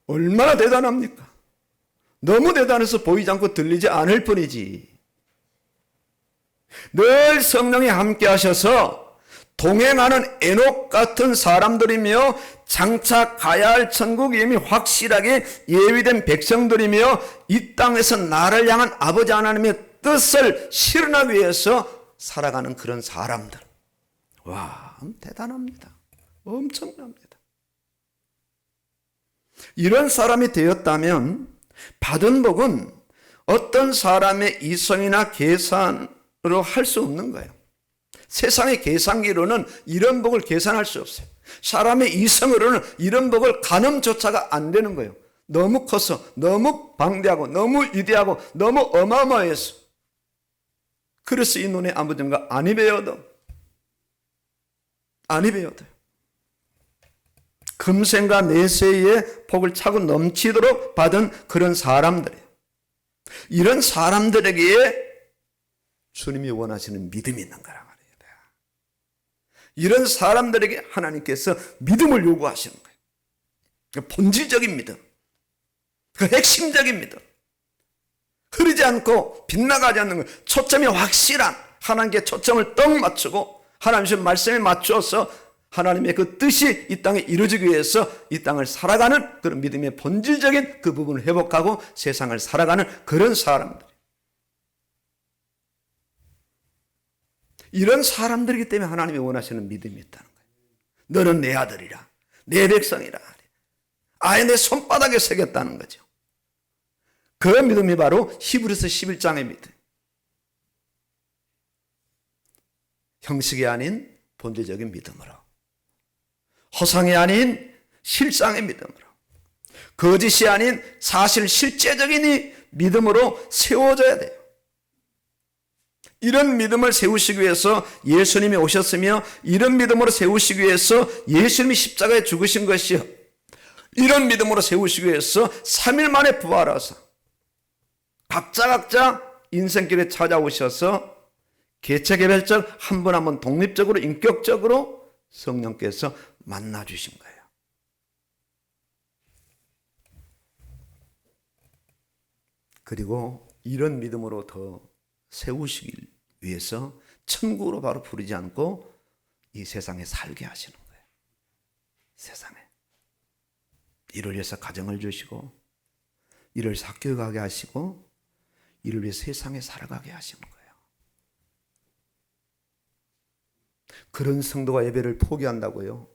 얼마나 대단합니까? 너무 대단해서 보이지 않고 들리지 않을 뿐이지. 늘 성령이 함께 하셔서 동행하는 에녹 같은 사람들이며 장차 가야 할 천국이 이미 확실하게 예비된 백성들이며 이 땅에서 나를 향한 아버지 하나님의 뜻을 실현하기 위해서 살아가는 그런 사람들. 와, 대단합니다. 엄청납니다. 이런 사람이 되었다면 받은 복은 어떤 사람의 이성이나 계산으로 할 수 없는 거예요. 세상의 계산기로는 이런 복을 계산할 수 없어요. 사람의 이성으로는 이런 복을 가늠조차가 안 되는 거예요. 너무 커서, 너무 방대하고, 너무 위대하고, 너무 어마어마해서. 그래서 이 눈에 아무든가 안 입어도 금생과 내세의 복을 차고 넘치도록 받은 그런 사람들이에요. 이런 사람들에게 주님이 원하시는 믿음이 있는 거라 말이에요. 이런 사람들에게 하나님께서 믿음을 요구하시는 거예요. 본질적인 믿음, 그 핵심적인 믿음, 흐르지 않고 빗나가지 않는 것, 초점이 확실한 하나님께 초점을 떡 맞추고 하나님의 말씀에 맞추어서 하나님의 그 뜻이 이 땅에 이루어지기 위해서 이 땅을 살아가는 그런 믿음의 본질적인 그 부분을 회복하고 세상을 살아가는 그런 사람들. 이런 사람들이기 때문에 하나님이 원하시는 믿음이 있다는 거예요. 너는 내 아들이라, 내 백성이라, 아예 내 손바닥에 새겼다는 거죠. 그 믿음이 바로 히브리서 11장의 믿음. 형식이 아닌 본질적인 믿음으로, 허상이 아닌 실상의 믿음으로, 거짓이 아닌 사실 실제적인 믿음으로 세워져야 돼요. 이런 믿음을 세우시기 위해서 예수님이 오셨으며 이런 믿음으로 세우시기 위해서 예수님이 십자가에 죽으신 것이요, 이런 믿음으로 세우시기 위해서 3일 만에 부활하사 각자 인생길에 찾아오셔서 개체개별적 한 분 한 분 독립적으로 인격적으로 성령께서 만나주신 거예요. 그리고 이런 믿음으로 더 세우시기 위해서 천국으로 바로 부르지 않고 이 세상에 살게 하시는 거예요. 세상에. 이를 위해서 가정을 주시고, 이를 위해서 학교 가게 하시고, 이를 위해 세상에 살아가게 하시는 거예요. 그런 성도가 예배를 포기한다고요?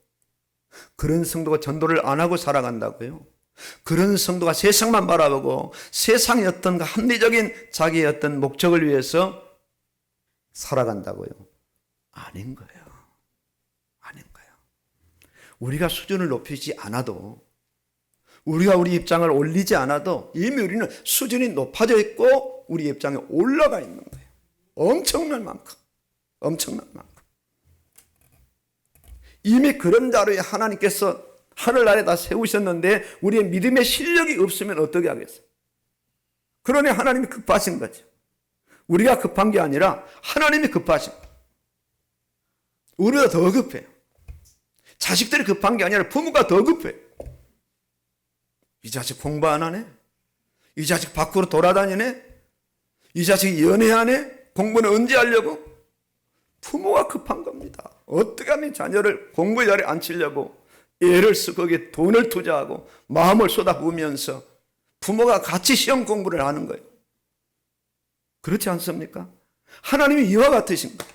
그런 성도가 전도를 안 하고 살아간다고요? 그런 성도가 세상만 바라보고 세상의 어떤 합리적인 자기의 어떤 목적을 위해서 살아간다고요? 아닌 거예요. 아닌 거예요. 우리가 수준을 높이지 않아도, 우리가 우리 입장을 올리지 않아도 이미 우리는 수준이 높아져 있고 우리 입장에 올라가 있는 거예요. 엄청난 만큼. 이미 그런 자리에 하나님께서 하늘나라에다 세우셨는데 우리의 믿음의 실력이 없으면 어떻게 하겠어요? 그러니 하나님이 급하신 거죠. 우리가 급한 게 아니라 하나님이 급하신 거예요. 우리가 더 급해요. 자식들이 급한 게 아니라 부모가 더 급해요. 이 자식 공부 안 하네? 이 자식 밖으로 돌아다니네? 이 자식이 연애하네? 공부는 언제 하려고? 부모가 급한 겁니다. 어떻게 하면 자녀를 공부 자리에 앉히려고 애를 쓰고 거기에 돈을 투자하고 마음을 쏟아부으면서 부모가 같이 시험 공부를 하는 거예요. 그렇지 않습니까? 하나님이 이와 같으신 거예요.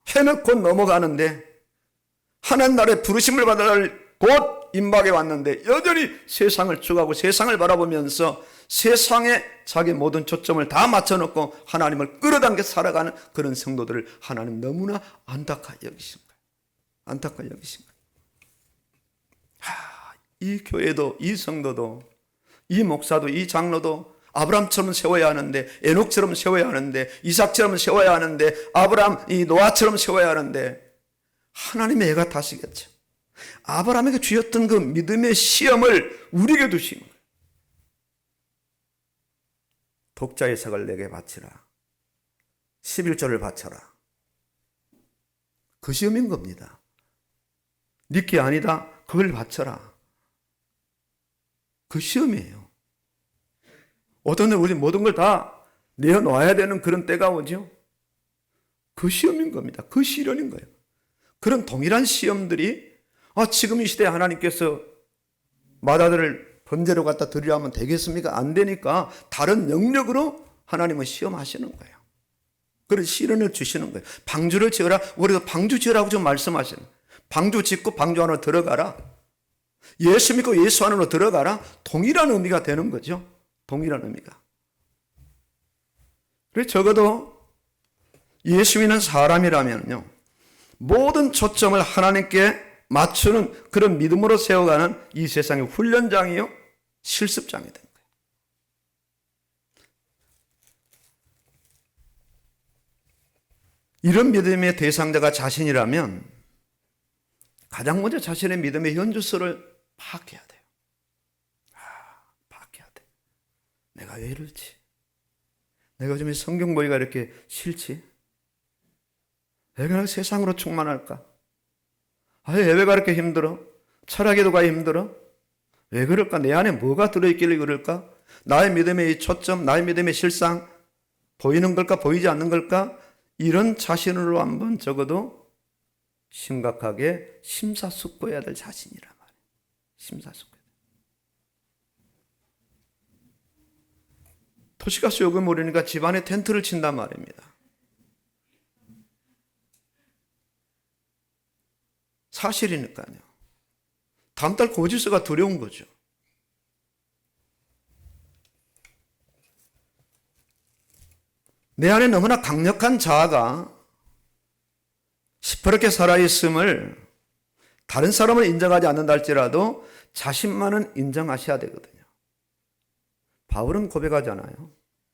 해는 곧 넘어가는데 하나님 나라의 부르심을 받을 곧 임박에 왔는데 여전히 세상을 추구하고 세상을 바라보면서 세상에 자기 모든 초점을 다 맞춰놓고 하나님을 끌어당겨 살아가는 그런 성도들을 하나님 너무나 안타까이 여기신 거예요. 안타까이 여기신 거예요. 이 교회도, 이 성도도, 이 목사도, 이 장로도 아브라함처럼 세워야 하는데, 에녹처럼 세워야 하는데, 이삭처럼 세워야 하는데, 아브라함, 이 노아처럼 세워야 하는데 하나님의 애가 타시겠죠. 아브라함에게 주셨던 그 믿음의 시험을 우리에게 두시는 거예요. 독자의 석을 내게 바치라. 11조를 바쳐라. 그 시험인 겁니다. 네게 아니다. 그걸 바쳐라. 그 시험이에요. 어떤 날 우리 모든 걸 다 내어놓아야 되는 그런 때가 오죠. 그 시험인 겁니다. 그 시련인 거예요. 그런 동일한 시험들이 지금 이 시대에 하나님께서 맏아들을 번제로 갖다 드리려 하면 되겠습니까? 안 되니까 다른 영역으로 하나님은 시험하시는 거예요. 그런 시련을 주시는 거예요. 방주를 지어라. 우리가 방주 지으라고 좀 말씀하시는 거예요. 방주 짓고 방주 안으로 들어가라. 예수 믿고 예수 안으로 들어가라. 동일한 의미가 되는 거죠. 동일한 의미가. 그래서 적어도 예수 믿는 사람이라면요, 모든 초점을 하나님께 맞추는 그런 믿음으로 세워가는 이 세상의 훈련장이요, 실습장이 된 거예요. 이런 믿음의 대상자가 자신이라면 가장 먼저 자신의 믿음의 현주소를 파악해야 돼요. 파악해야 돼. 내가 왜 이러지? 내가 요즘 성경 보기가 이렇게 싫지? 왜 그냥 세상으로 충만할까? 예배가 이렇게 힘들어? 철학기도가 힘들어? 왜 그럴까? 내 안에 뭐가 들어있길래 그럴까? 나의 믿음의 이 초점, 나의 믿음의 실상 보이는 걸까? 보이지 않는 걸까? 이런 자신으로 한번 적어도 심각하게 심사숙고해야 될 자신이란 말이에요. 심사숙고. 도시가스 요금 오르니까 집안에 텐트를 친단 말입니다. 사실이니까요. 다음 달 고지서가 두려운 거죠. 내 안에 너무나 강력한 자아가 시퍼렇게 살아있음을 다른 사람은 인정하지 않는다 할지라도 자신만은 인정하셔야 되거든요. 바울은 고백하잖아요.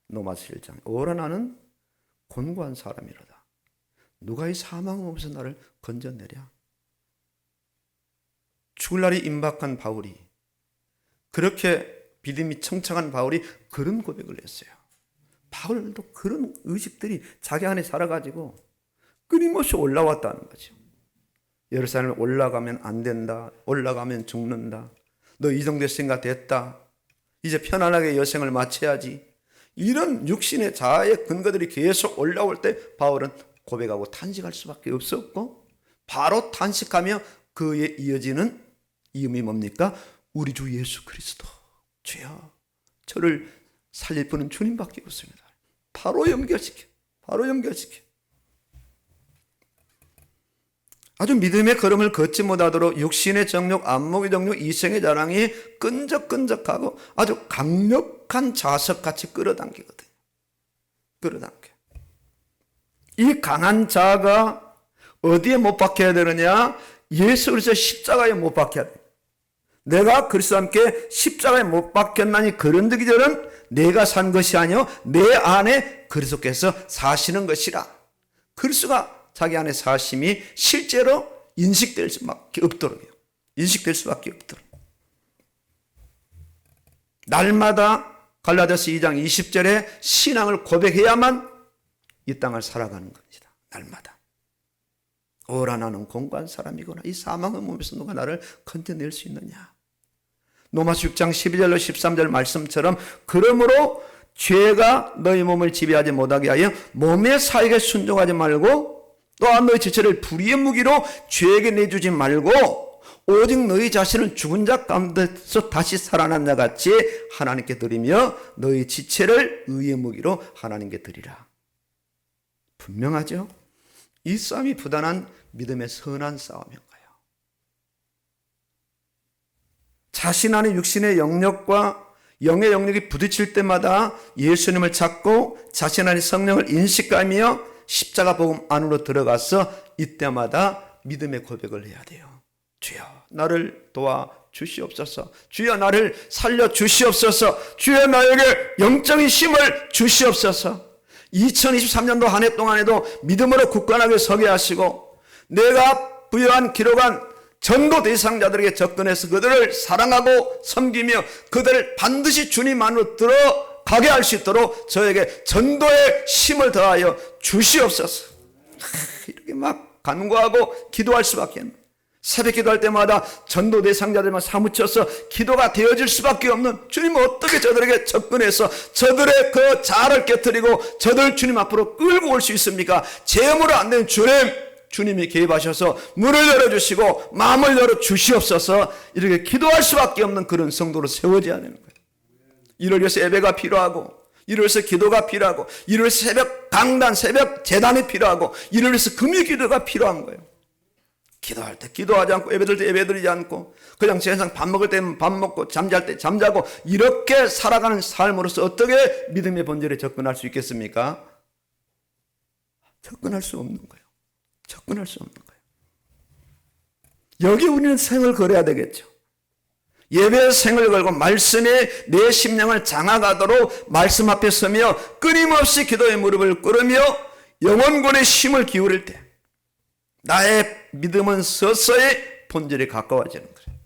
로마서 1장. 오라 나는 곤고한 사람이로다. 누가 이 사망 없어 나를 건져내랴. 죽을 날이 임박한 바울이, 그렇게 믿음이 청청한 바울이 그런 고백을 했어요. 바울도 그런 의식들이 자기 안에 살아가지고 끊임없이 올라왔다는 거죠. 예루살렘 올라가면 안 된다. 올라가면 죽는다. 너 이 정도 생각 됐다. 이제 편안하게 여생을 마쳐야지. 이런 육신의 자아의 근거들이 계속 올라올 때 바울은 고백하고 탄식할 수밖에 없었고, 바로 탄식하며 그에 이어지는 이음이 뭡니까? 우리 주 예수 그리스도, 주여 저를 살릴 분은 주님밖에 없습니다. 바로 연결시켜. 아주 믿음의 걸음을 걷지 못하도록 육신의 정욕, 안목의 정욕, 이생의 자랑이 끈적끈적하고 아주 강력한 자석같이 끌어당기거든요. 끌어당겨. 이 강한 자가 어디에 못 박혀야 되느냐? 예수 그리스도 십자가에 못 박혀야 돼. 내가 그리스도와 함께 십자가에 못 박혔나니 그런되기 전은 내가 산 것이 아니요 내 안에 그리스도께서 사시는 것이라. 그리스도가 자기 안에 사심이 실제로 인식될 수밖에 없도록요. 인식될 수밖에 없도록. 날마다 갈라디아서 2장 20절에 신앙을 고백해야만 이 땅을 살아가는 겁니다. 날마다. 오라 나는 공고한 사람이구나. 이 사망의 몸에서 누가 나를 건져낼 수 있느냐. 로마서 6장 12절로 13절 말씀처럼 그러므로 죄가 너희 몸을 지배하지 못하게 하여 몸의 사익에 순종하지 말고 또한 너희 지체를 불의의 무기로 죄에게 내주지 말고 오직 너희 자신을 죽은 자 가운데서 다시 살아난 자 같이 하나님께 드리며 너희 지체를 의의 무기로 하나님께 드리라. 분명하죠? 이 싸움이 부단한 믿음의 선한 싸움인 거예요. 자신 안에 육신의 영역과 영의 영역이 부딪힐 때마다 예수님을 찾고 자신 안에 성령을 인식하며 십자가 복음 안으로 들어가서 이때마다 믿음의 고백을 해야 돼요. 주여 나를 도와 주시옵소서. 주여 나를 살려 주시옵소서. 주여 나에게 영적인 힘을 주시옵소서. 2023년도 한 해 동안에도 믿음으로 굳건하게 서게 하시고 내가 부여한 기록한 전도 대상자들에게 접근해서 그들을 사랑하고 섬기며 그들을 반드시 주님 안으로 들어가게 할 수 있도록 저에게 전도의 힘을 더하여 주시옵소서. 이렇게 막 간구하고 기도할 수밖에 없는, 새벽 기도할 때마다 전도 대상자들만 사무쳐서 기도가 되어질 수밖에 없는, 주님은 어떻게 저들에게 접근해서 저들의 그 자아를 깨뜨리고 저들 주님 앞으로 끌고 올 수 있습니까? 제 힘으로 안 되는 주님이 개입하셔서 문을 열어주시고 마음을 열어주시옵소서. 이렇게 기도할 수밖에 없는 그런 성도로 세워져야 되는 거예요. 이를 위해서 예배가 필요하고, 이를 위해서 기도가 필요하고, 이를 위해서 새벽 강단, 새벽 재단이 필요하고, 이를 위해서 금요 기도가 필요한 거예요. 기도할 때 기도하지 않고, 예배드릴 때 예배드리지 않고, 그냥 세상 밥 먹을 때는 밥 먹고, 잠잘 때 잠자고, 이렇게 살아가는 삶으로서 어떻게 믿음의 본질에 접근할 수 있겠습니까? 접근할 수 없는 거예요. 접근할 수 없는 거예요. 여기 우리는 생을 걸어야 되겠죠. 예배의 생을 걸고 말씀에 내 심령을 장악하도록 말씀 앞에 서며 끊임없이 기도의 무릎을 꿇으며 영혼권의 힘을 기울일 때 나의 믿음은 서서히 본질에 가까워지는 거예요.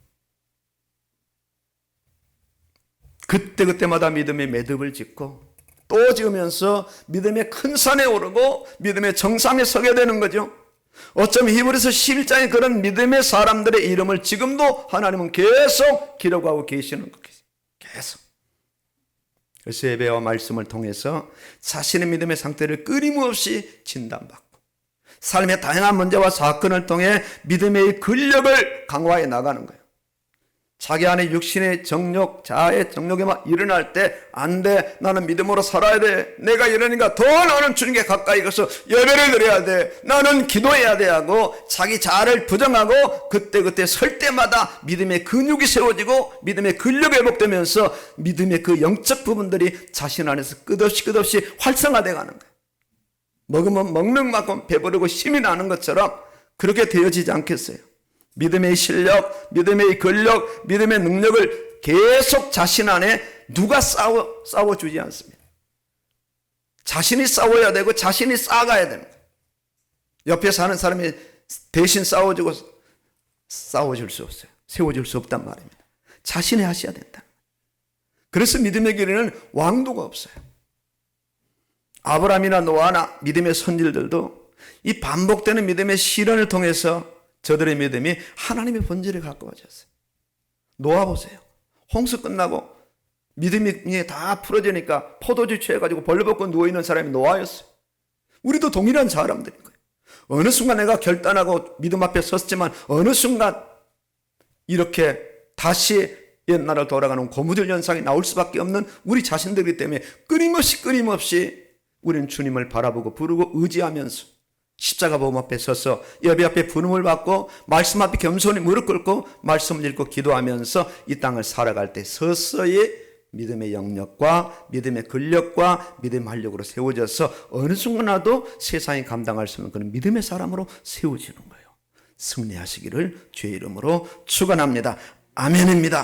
그때그때마다 믿음의 매듭을 짓고 또 지으면서 믿음의 큰 산에 오르고 믿음의 정상에 서게 되는 거죠. 어쩌면 히브리서 11장에 그런 믿음의 사람들의 이름을 지금도 하나님은 계속 기록하고 계시는 거예요. 계속. 그래서 예배와 말씀을 통해서 자신의 믿음의 상태를 끊임없이 진단받고 삶의 다양한 문제와 사건을 통해 믿음의 근력을 강화해 나가는 거예요. 자기 안에 육신의 정욕, 자아의 정욕이 막 일어날 때 안 돼, 나는 믿음으로 살아야 돼, 내가 이러니까 더 나는 주님께 가까이 가서 예배를 드려야 돼, 나는 기도해야 돼 하고 자기 자아를 부정하고 그때그때 설 때마다 믿음의 근육이 세워지고 믿음의 근력이 회복되면서 믿음의 그 영적 부분들이 자신 안에서 끝없이 활성화되어 가는 거예요. 먹으면 먹는 만큼 배부르고 힘이 나는 것처럼 그렇게 되어지지 않겠어요? 믿음의 실력, 믿음의 근력, 믿음의 능력을 계속 자신 안에 누가 싸워주지 않습니다. 자신이 싸워야 되고 자신이 쌓아가야 되는 거예요. 옆에 사는 사람이 대신 싸워줄 수 없어요. 세워줄 수 없단 말입니다. 자신이 하셔야 된다. 그래서 믿음의 길에는 왕도가 없어요. 아브라함이나 노아나 믿음의 선질들도 이 반복되는 믿음의 시련을 통해서 저들의 믿음이 하나님의 본질에 가까워졌어요. 노아 보세요. 홍수 끝나고 믿음이 다 풀어지니까 포도주 취해가지고 벌레벗고 누워있는 사람이 노아였어요. 우리도 동일한 사람들인 거예요. 어느 순간 내가 결단하고 믿음 앞에 섰지만 어느 순간 이렇게 다시 옛날로 돌아가는 고무줄 현상이 나올 수밖에 없는 우리 자신들이기 때문에 끊임없이 우리는 주님을 바라보고 부르고 의지하면서 십자가 보험 앞에 서서 예배 앞에 부름을 받고 말씀 앞에 겸손히 무릎 꿇고 말씀을 읽고 기도하면서 이 땅을 살아갈 때 서서히 믿음의 영역과 믿음의 근력과 믿음의 활력으로 세워져서 어느 순간라도 세상이 감당할 수 없는 그런 믿음의 사람으로 세워지는 거예요. 승리하시기를 주의 이름으로 축원합니다. 아멘입니다.